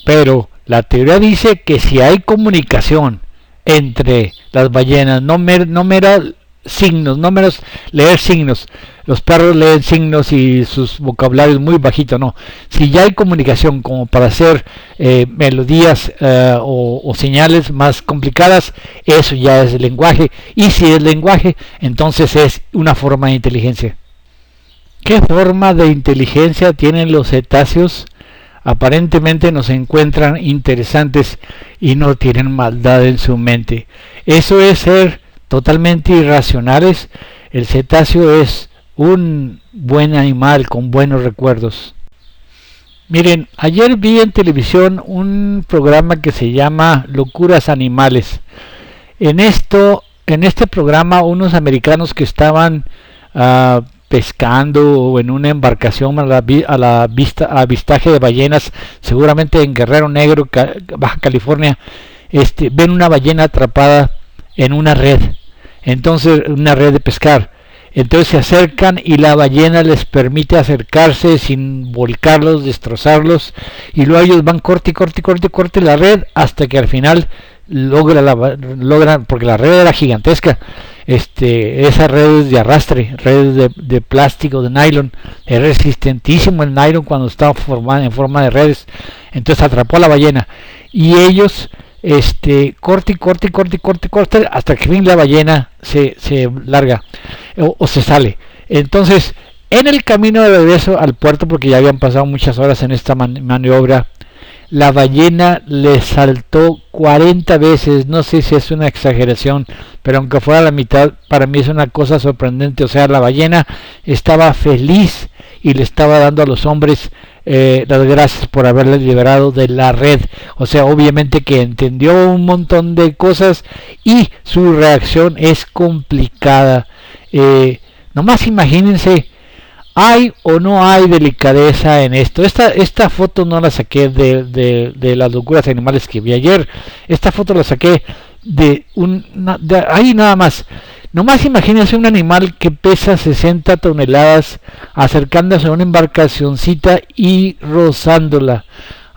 Pero la teoría dice que si hay comunicación entre las ballenas, no mera signos, no menos leer signos, los perros leen signos y sus vocabularios muy bajito, no, si ya hay comunicación como para hacer melodías o señales más complicadas, eso ya es lenguaje, y si es lenguaje, entonces es una forma de inteligencia. ¿Qué forma de inteligencia tienen los cetáceos? Aparentemente nos encuentran interesantes y no tienen maldad en su mente. Eso es ser totalmente irracionales. El cetáceo es un buen animal con buenos recuerdos. Miren, ayer vi en televisión un programa que se llama Locuras Animales. En este programa, unos americanos que estaban pescando o en una embarcación a avistaje de ballenas, seguramente en Guerrero Negro, Baja California, ven una ballena atrapada en una red, entonces una red de pescar. Entonces se acercan y la ballena les permite acercarse sin volcarlos, destrozarlos, y luego ellos van corte la red hasta que al final logran, porque la red era gigantesca, esas redes de arrastre, redes de plástico, de nylon, es resistentísimo el nylon cuando está formado en forma de redes. Entonces atrapó a la ballena y ellos corte hasta que fin la ballena se larga o se sale. Entonces en el camino de regreso al puerto, porque ya habían pasado muchas horas en esta maniobra, la ballena le saltó 40 veces, no sé si es una exageración, pero aunque fuera la mitad, para mí es una cosa sorprendente. O sea, la ballena estaba feliz y le estaba dando a los hombres las gracias por haberles liberado de la red. O sea, obviamente que entendió un montón de cosas y su reacción es complicada. Nomás imagínense, ¿hay o no hay delicadeza en esto? Esta foto no la saqué de las locuras animales que vi ayer. Esta foto la saqué de ahí nada más. Nomás imagínense un animal que pesa 60 toneladas acercándose a una embarcacioncita y rozándola.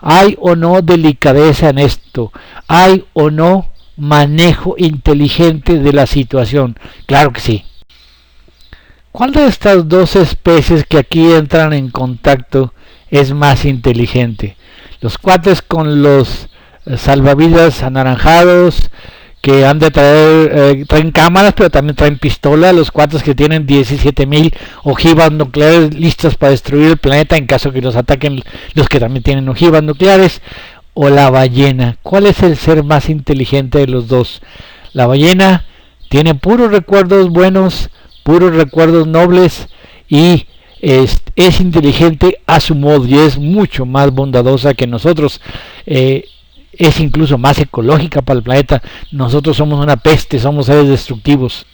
¿Hay o no delicadeza en esto? ¿Hay o no manejo inteligente de la situación? Claro que sí. ¿Cuál de estas dos especies que aquí entran en contacto es más inteligente? Los cuates con los salvavidas anaranjados, que han de traen cámaras, pero también traen pistola. Los cuates que tienen 17,000 ojivas nucleares listas para destruir el planeta en caso que los ataquen los que también tienen ojivas nucleares. O la ballena. ¿Cuál es el ser más inteligente de los dos? La ballena tiene puros recuerdos buenos, puros recuerdos nobles, y es inteligente a su modo y es mucho más bondadosa que nosotros. Es incluso más ecológica para el planeta. Nosotros somos una peste, somos seres destructivos.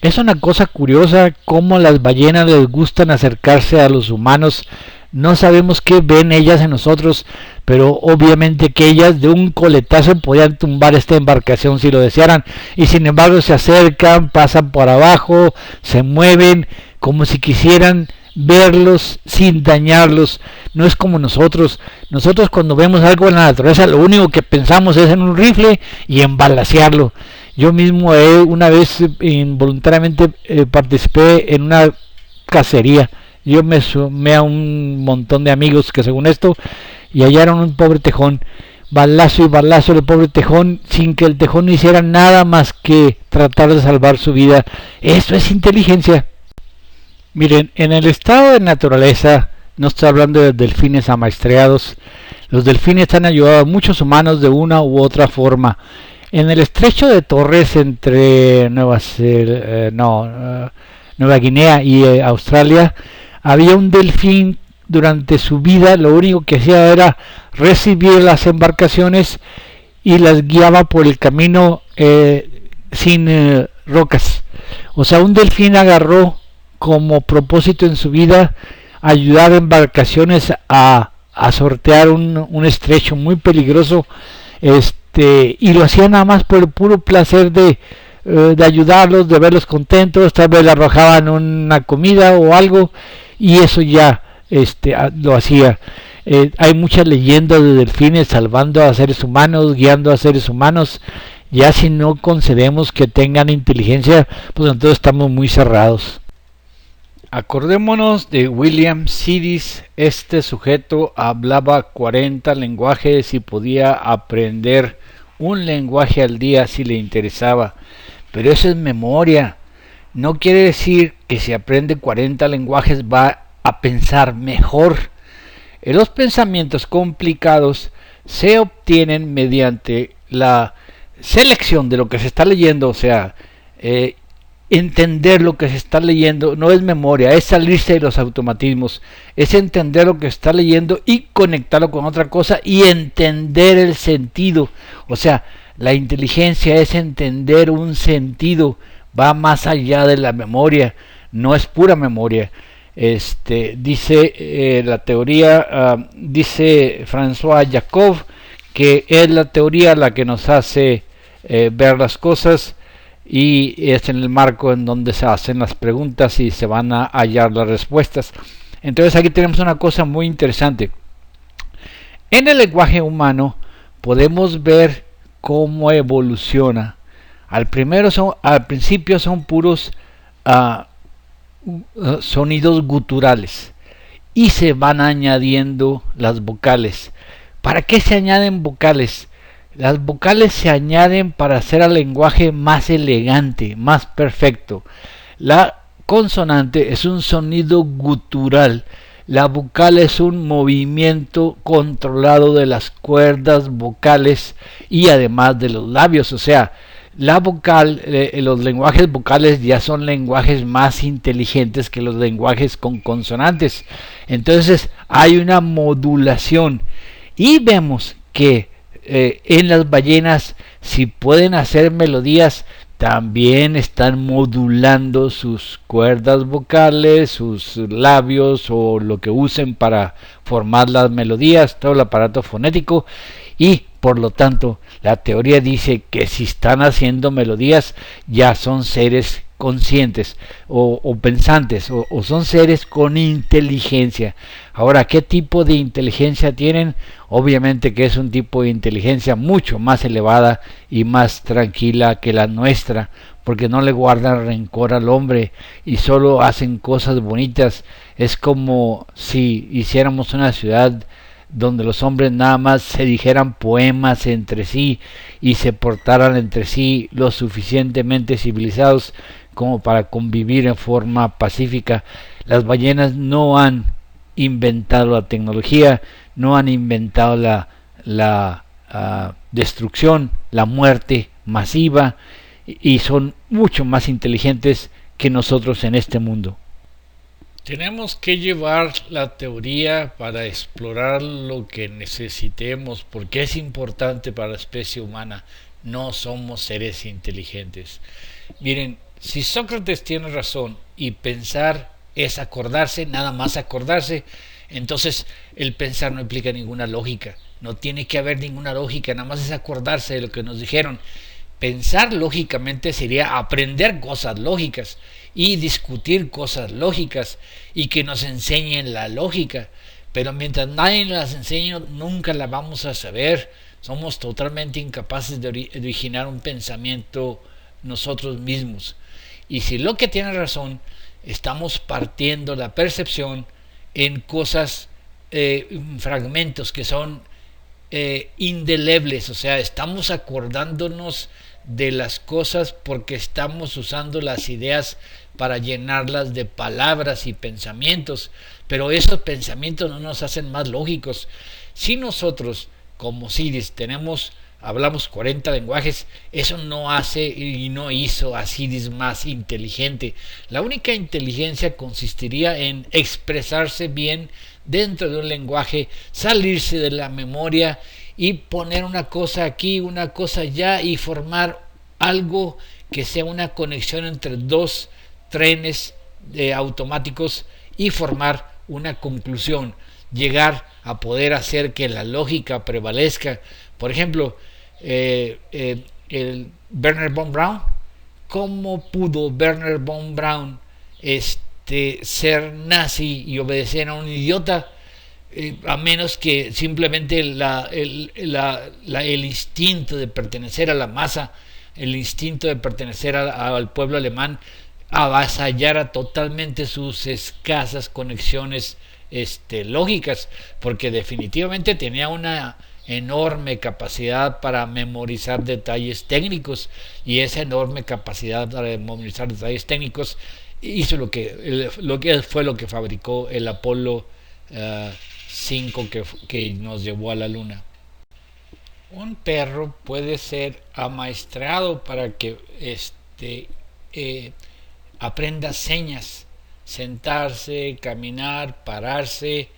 Es una cosa curiosa cómo las ballenas les gustan acercarse a los humanos. No sabemos qué ven ellas en nosotros, pero obviamente que ellas de un coletazo podían tumbar esta embarcación si lo desearan, y sin embargo se acercan, pasan por abajo, se mueven como si quisieran verlos sin dañarlos. No es como nosotros cuando vemos algo en la naturaleza lo único que pensamos es en un rifle y en balacearlo. Yo mismo una vez involuntariamente participé en una cacería. Yo me sumé a un montón de amigos que según esto y hallaron un pobre tejón, balazo y balazo el pobre tejón sin que el tejón no hiciera nada más que tratar de salvar su vida. Eso es inteligencia. Miren, en el estado de naturaleza, no estoy hablando de delfines amaestreados, los delfines han ayudado a muchos humanos de una u otra forma. En el estrecho de Torres entre Nueva Guinea y Australia, había un delfín durante su vida, lo único que hacía era recibir las embarcaciones y las guiaba por el camino sin rocas. O sea, un delfín agarró como propósito en su vida ayudar a embarcaciones a sortear un estrecho muy peligroso, y lo hacía nada más por el puro placer de ayudarlos, de verlos contentos. Tal vez le arrojaban una comida o algo y eso ya lo hacía. Hay muchas leyendas de delfines salvando a seres humanos, guiando a seres humanos. Ya si no concedemos que tengan inteligencia, pues entonces estamos muy cerrados. Acordémonos de William Sidis. Este sujeto hablaba 40 lenguajes y podía aprender un lenguaje al día si le interesaba. Pero eso es memoria. No quiere decir que si aprende 40 lenguajes va a pensar mejor. Los pensamientos complicados se obtienen mediante la selección de lo que se está leyendo, o sea, entender lo que se está leyendo. No es memoria, es salirse de los automatismos, es entender lo que se está leyendo y conectarlo con otra cosa y entender el sentido. O sea, la inteligencia es entender un sentido, va más allá de la memoria, no es pura memoria. Dice la teoría, dice François Jacob, que es la teoría la que nos hace ver las cosas, y es en el marco en donde se hacen las preguntas y se van a hallar las respuestas. Entonces aquí tenemos una cosa muy interesante. En el lenguaje humano podemos ver cómo evoluciona. Al principio son puros sonidos guturales y se van añadiendo las vocales. ¿Para qué se añaden vocales? Las vocales se añaden para hacer al lenguaje más elegante, más perfecto. La consonante es un sonido gutural. La vocal es un movimiento controlado de las cuerdas vocales y además de los labios. O sea, la vocal, los lenguajes vocales ya son lenguajes más inteligentes que los lenguajes con consonantes. Entonces hay una modulación y vemos que en las ballenas, si pueden hacer melodías, también están modulando sus cuerdas vocales, sus labios o lo que usen para formar las melodías, todo el aparato fonético. Y por lo tanto la teoría dice que si están haciendo melodías ya son seres conscientes o pensantes o son seres con inteligencia. Ahora, ¿qué tipo de inteligencia tienen? Obviamente que es un tipo de inteligencia mucho más elevada y más tranquila que la nuestra, porque no le guardan rencor al hombre y solo hacen cosas bonitas. Es como si hiciéramos una ciudad donde los hombres nada más se dijeran poemas entre sí y se portaran entre sí lo suficientemente civilizados como para convivir en forma pacífica. Las ballenas no han inventado la tecnología, no han inventado la destrucción, la muerte masiva, y son mucho más inteligentes que nosotros en este mundo. Tenemos que llevar la teoría para explorar lo que necesitemos, porque es importante para la especie humana. No somos seres inteligentes. Miren, si Sócrates tiene razón y pensar es acordarse, nada más acordarse, entonces el pensar no implica ninguna lógica. No tiene que haber ninguna lógica, nada más es acordarse de lo que nos dijeron. Pensar lógicamente sería aprender cosas lógicas y discutir cosas lógicas y que nos enseñen la lógica, pero mientras nadie las enseñe nunca la vamos a saber. Somos totalmente incapaces de originar un pensamiento nosotros mismos. Y si lo que tiene razón, estamos partiendo la percepción en cosas, fragmentos que son indelebles, o sea, estamos acordándonos de las cosas porque estamos usando las ideas para llenarlas de palabras y pensamientos, pero esos pensamientos no nos hacen más lógicos. Si nosotros como Sidis tenemos hablamos 40 lenguajes, eso no hace y no hizo a Sidis más inteligente. La única inteligencia consistiría en expresarse bien dentro de un lenguaje, salirse de la memoria y poner una cosa aquí, una cosa allá y formar algo que sea una conexión entre dos trenes automáticos y formar una conclusión, llegar a poder hacer que la lógica prevalezca. Por ejemplo, el Werner von Braun, ¿cómo pudo Werner von Braun ser nazi y obedecer a un idiota? A menos que simplemente el instinto de pertenecer a la masa, el instinto de pertenecer al pueblo alemán, avasallara totalmente sus escasas conexiones lógicas, porque definitivamente tenía una enorme capacidad para memorizar detalles técnicos, y esa enorme capacidad para memorizar detalles técnicos hizo lo que fue lo que fabricó el Apolo 5 que nos llevó a la luna. Un perro puede ser amaestrado para que eh, aprenda señas, sentarse, caminar, pararse.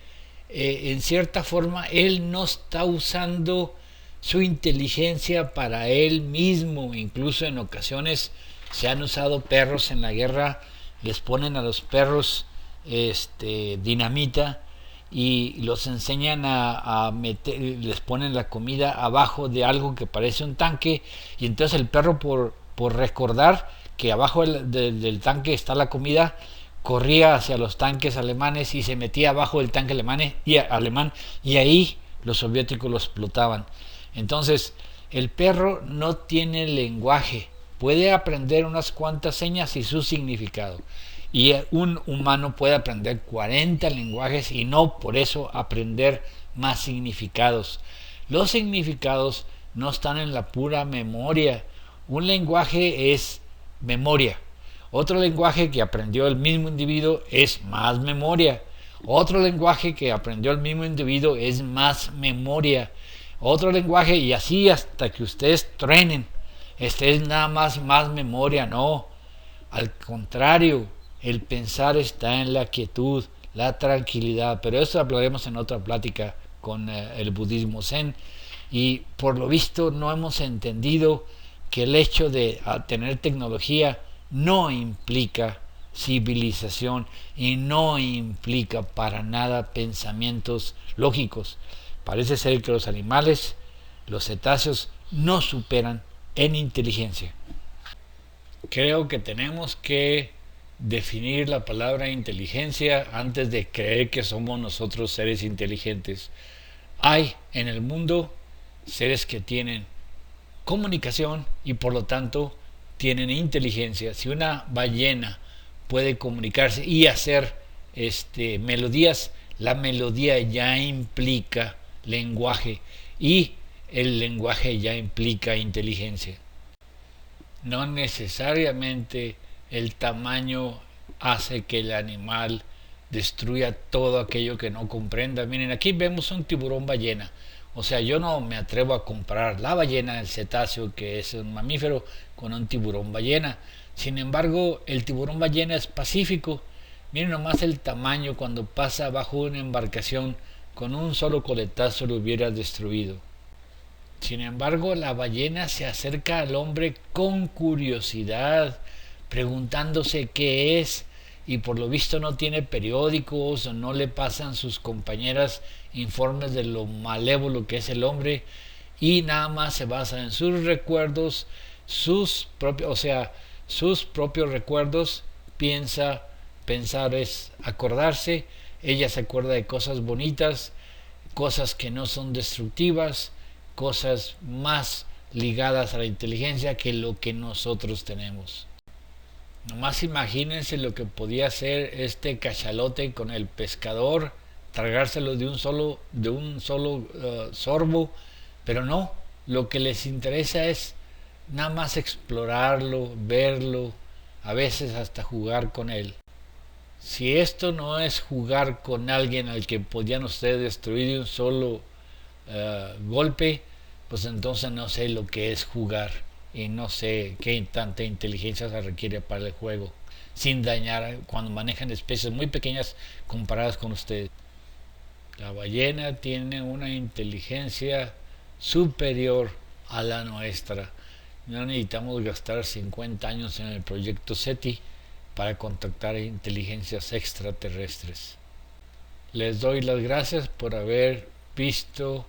En cierta forma, él no está usando su inteligencia para él mismo. Incluso en ocasiones se han usado perros en la guerra, les ponen a los perros dinamita y los enseñan a meter, les ponen la comida abajo de algo que parece un tanque, y entonces el perro por recordar que abajo del tanque está la comida, corría hacia los tanques alemanes y se metía abajo del tanque alemán, y ahí los soviéticos lo explotaban. Entonces el perro no tiene lenguaje, puede aprender unas cuantas señas y su significado, y un humano puede aprender 40 lenguajes y no por eso aprender más significados. Los significados no están en la pura memoria. Un lenguaje es memoria. Otro lenguaje que aprendió el mismo individuo es más memoria. Otro lenguaje que aprendió el mismo individuo es más memoria. Otro lenguaje, y así hasta que ustedes truenen. Este es nada más memoria, no. Al contrario, el pensar está en la quietud, la tranquilidad, pero eso hablaremos en otra plática con el budismo zen. Y por lo visto no hemos entendido que el hecho de tener tecnología no implica civilización y no implica para nada pensamientos lógicos. Parece ser que los animales, los cetáceos, no superan en inteligencia. Creo que tenemos que definir la palabra inteligencia antes de creer que somos nosotros seres inteligentes. Hay en el mundo seres que tienen comunicación y por lo tanto tienen inteligencia. Si una ballena puede comunicarse y hacer melodías, la melodía ya implica lenguaje y el lenguaje ya implica inteligencia. No necesariamente el tamaño hace que el animal destruya todo aquello que no comprenda. Miren, aquí vemos un tiburón ballena. O sea, yo no me atrevo a comparar la ballena, el cetáceo, que es un mamífero, con un tiburón ballena. Sin embargo, el tiburón ballena es pacífico. Miren nomás el tamaño, cuando pasa bajo una embarcación, con un solo coletazo lo hubiera destruido. Sin embargo, la ballena se acerca al hombre con curiosidad, preguntándose qué es, y por lo visto no tiene periódicos o no le pasan sus compañeras informes de lo malévolo que es el hombre, y nada más se basa en sus recuerdos, sus propios recuerdos. Pensar es acordarse. Ella se acuerda de cosas bonitas, cosas que no son destructivas, cosas más ligadas a la inteligencia que lo que nosotros tenemos. Nomás imagínense lo que podía hacer este cachalote con el pescador, tragárselo de un solo sorbo, pero no, lo que les interesa es nada más explorarlo, verlo, a veces hasta jugar con él. Si esto no es jugar con alguien al que podían ustedes destruir de un solo golpe, pues entonces no sé lo que es jugar y no sé qué tanta inteligencia se requiere para el juego, sin dañar cuando manejan especies muy pequeñas comparadas con ustedes. La ballena tiene una inteligencia superior a la nuestra. No necesitamos gastar 50 años en el proyecto SETI para contactar inteligencias extraterrestres. Les doy las gracias por haber visto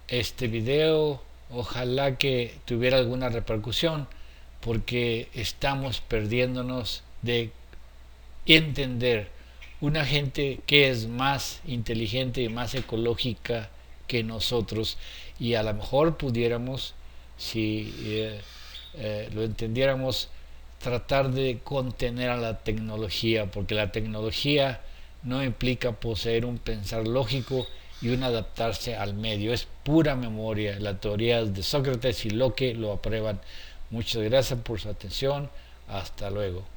este video. Ojalá que tuviera alguna repercusión, porque estamos perdiéndonos de entender una gente que es más inteligente y más ecológica que nosotros, y a lo mejor pudiéramos, si lo entendiéramos, tratar de contener a la tecnología, porque la tecnología no implica poseer un pensar lógico y un adaptarse al medio, es pura memoria. La teoría de Sócrates y Locke lo aprueban. Muchas gracias por su atención, hasta luego.